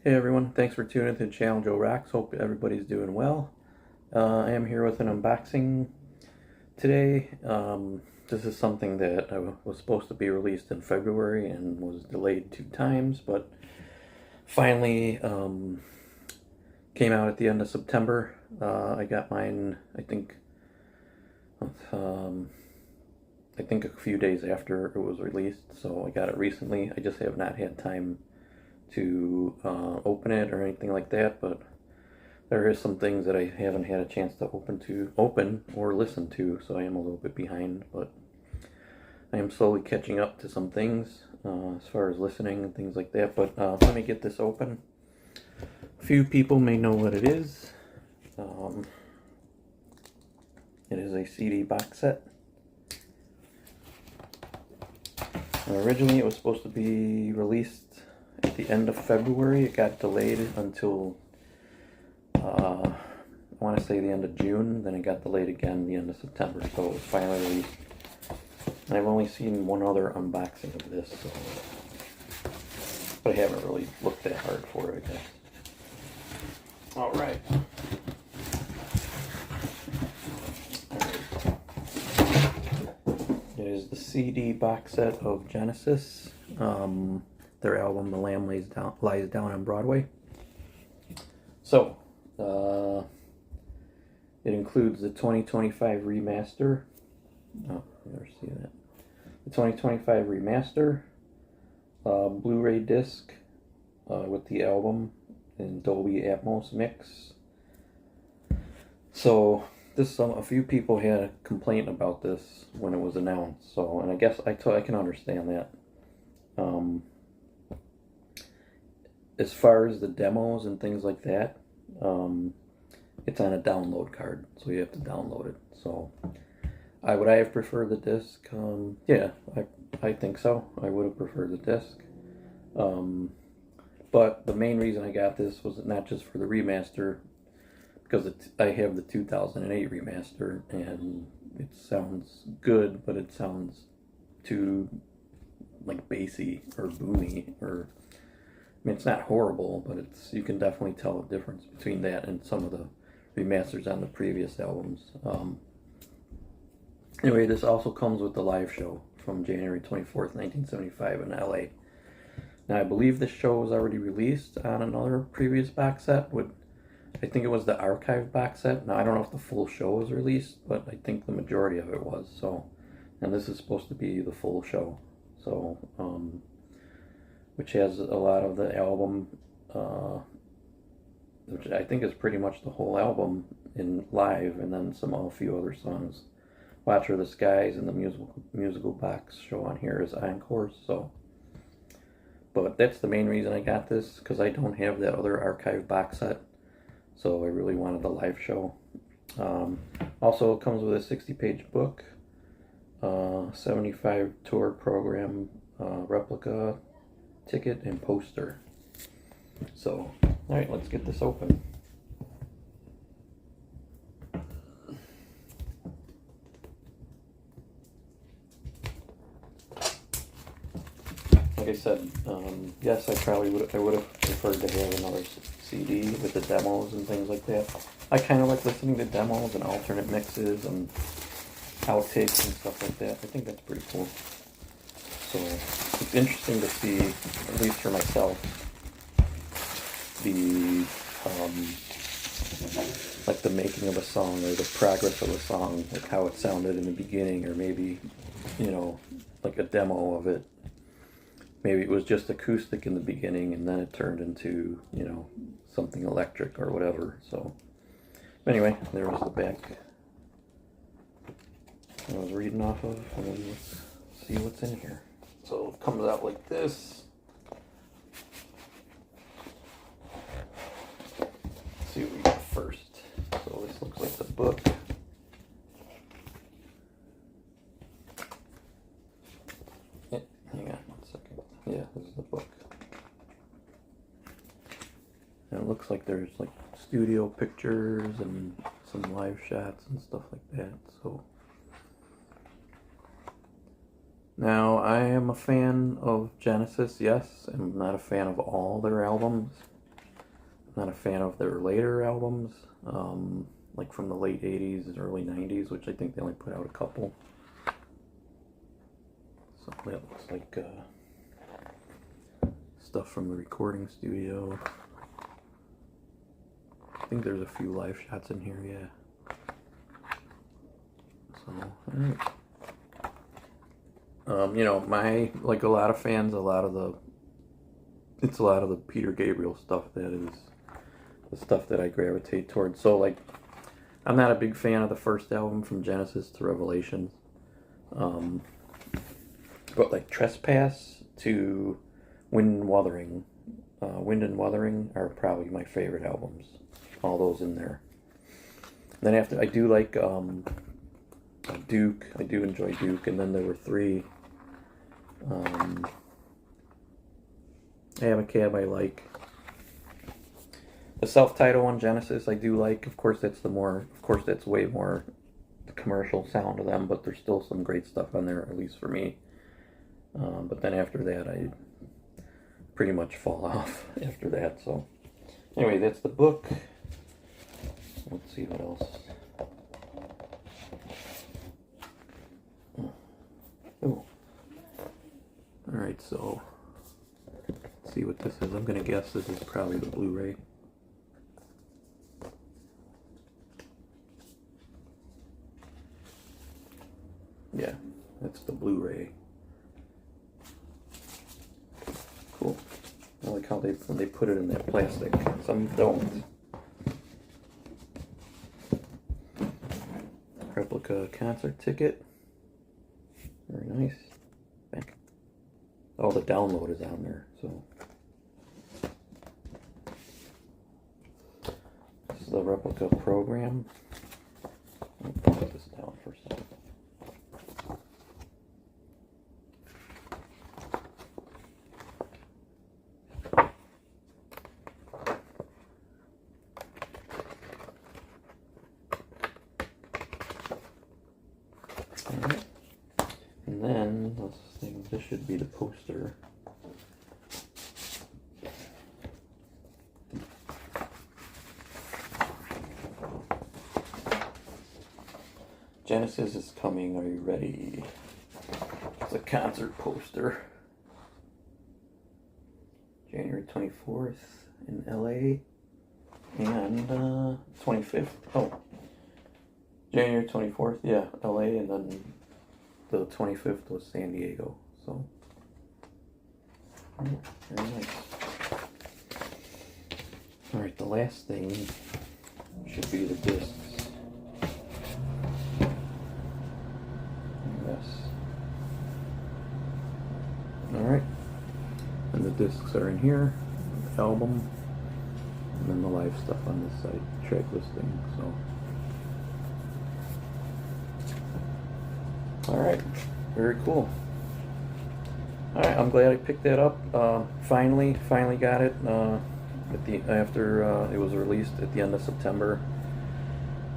Hey everyone, thanks for tuning into the channel Joe Rocks. Hope everybody's doing well. I am here with an unboxing today. This is something that was supposed to be released in February and was delayed 2 times, but finally came out at the end of September. I got mine, I think a few days after it was released, so I got it recently. I just have not had time to open it or anything like that, but there is some things that I haven't had a chance to open or listen to, so I am a little bit behind, but I am slowly catching up to some things as far as listening and things like that. But let me get this open. A few people may know what it is. It is a CD box set. Originally it was supposed to be released at the end of February. It got delayed until I want to say the end of June, then it got delayed again the end of September, so it was finally released. And I've only seen one other unboxing of this, so, but I haven't really looked that hard for it, I guess. Alright. It is the CD box set of Genesis. Their album The Lamb Lies Down on Broadway. So, it includes the 2025 remaster. Oh, you never see that. The 2025 remaster, Blu-ray disc with the album in Dolby Atmos mix. So, a few people had a complaint about this when it was announced. So, and I guess I can understand that. As far as the demos and things like that, it's on a download card, so you have to download it. So, would I have preferred the disc? Yeah, I think so. I would have preferred the disc. But the main reason I got this was not just for the remaster, because I have the 2008 remaster, and it sounds good, but it sounds too like bassy or boomy, or I mean, it's not horrible, but you can definitely tell the difference between that and some of the remasters on the previous albums. Anyway, this also comes with the live show from January 24th, 1975 in LA. Now, I believe this show was already released on another previous box set. I think it was the archive box set. Now, I don't know if the full show was released, but I think the majority of it was. So, and this is supposed to be the full show. So, which has a lot of the album, which I think is pretty much the whole album in live, and then a few other songs. Watch Where the Skies and the musical box show on here is encores. So, but that's the main reason I got this, because I don't have that other archive box set, so I really wanted the live show. Also, it comes with a 60-page book, 75 tour program replica ticket and poster. So, alright, let's get this open. Like I said, yes, I would have preferred to have another CD with the demos and things like that. I kind of like listening to demos and alternate mixes and outtakes and stuff like that. I think that's pretty cool. So it's interesting to see, at least for myself, like the making of a song or the progress of a song, like how it sounded in the beginning, or maybe, like a demo of it. Maybe it was just acoustic in the beginning and then it turned into, something electric or whatever. So anyway, there was the back I was reading off of, and then let's see what's in here. So it comes out like this. Let's see what we got first. So this looks like the book. Hang on one second. Yeah, this is the book. And it looks like there's like studio pictures and some live shots and stuff like that. So now, I am a fan of Genesis, yes. I'm not a fan of all their albums. not a fan of their later albums, like from the late 80s and early 90s, which I think they only put out a couple. So that looks like stuff from the recording studio. I think there's a few live shots in here, yeah. So, alright. You know, like a lot of fans, it's a lot of the Peter Gabriel stuff that is the stuff that I gravitate towards. So, like, I'm not a big fan of the first album from Genesis to Revelations. But like Trespass to Wind and Wuthering are probably my favorite albums. All those in there. Then after, I do like Duke. I do enjoy Duke. And then there were 3. I Have a Cab I like. The self-titled one, Genesis, I do like. Of course, that's way more the commercial sound of them, but there's still some great stuff on there, at least for me. But then after that, I pretty much fall off after that. So anyway, that's the book. Let's see what else. Oh. Alright, so let's see what this is. I'm going to guess this is probably the Blu-ray. Yeah, that's the Blu-ray. Cool. I like how when they put it in that plastic. Some don't. Replica concert ticket. Very nice. Back. Oh, the download is on there, so. This is the replica program. Let me put this down for a second. Alright. And then, let's think, this should be the poster. Genesis is coming, are you ready? It's a concert poster. January 24th in LA. And 25th. Oh. January 24th, yeah, LA, and then the 25th was San Diego, so. Very nice. Alright, the last thing should be the discs. Yes. Alright. And the discs are in here, the album, and then the live stuff on this side, track listing, so. Alright, very cool. Alright, I'm glad I picked that up. Finally got it after it was released at the end of September.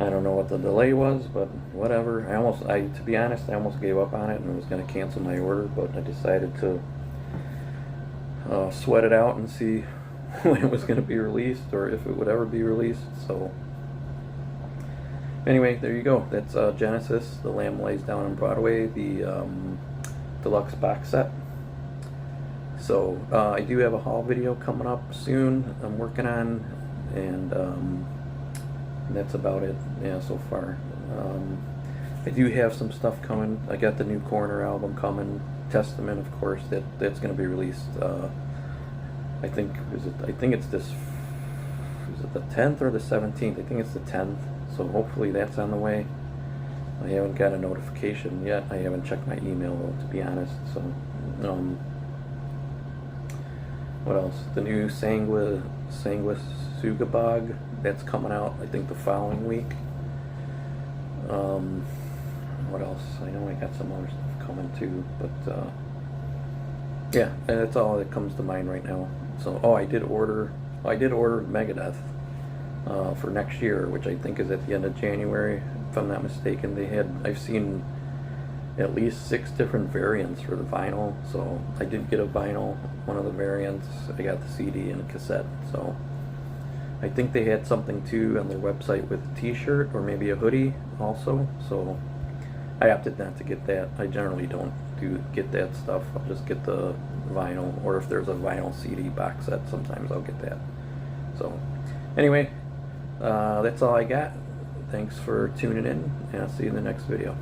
I don't know what the delay was, but whatever. To be honest, I almost gave up on it and was going to cancel my order, but I decided to sweat it out and see when it was going to be released or if it would ever be released. So anyway, there you go. That's Genesis, The Lamb Lays Down on Broadway, the deluxe box set. So I do have a haul video coming up soon I'm working on, and that's about it, yeah, so far. I do have some stuff coming. I got the new Corner album coming, Testament, of course, that's going to be released, I think it's this, is it the 10th or the 17th? I think it's the 10th. So hopefully that's on the way. I haven't got a notification yet. I haven't checked my email, to be honest. So, what else? The new Sanguisugabog, that's coming out, I think, the following week. What else? I know I got some other stuff coming too, but yeah, that's all that comes to mind right now. So, I did order Megadeth. For next year, which I think is at the end of January, if I'm not mistaken. I've seen at least 6 different variants for the vinyl, so I did get a vinyl, one of the variants. I got the CD and a cassette, so I think they had something too on their website with a t-shirt or maybe a hoodie also, so I opted not to get that. I generally don't get that stuff. I'll just get the vinyl, or if there's a vinyl CD box set, sometimes I'll get that. So anyway, that's all I got. Thanks for tuning in, and I'll see you in the next video.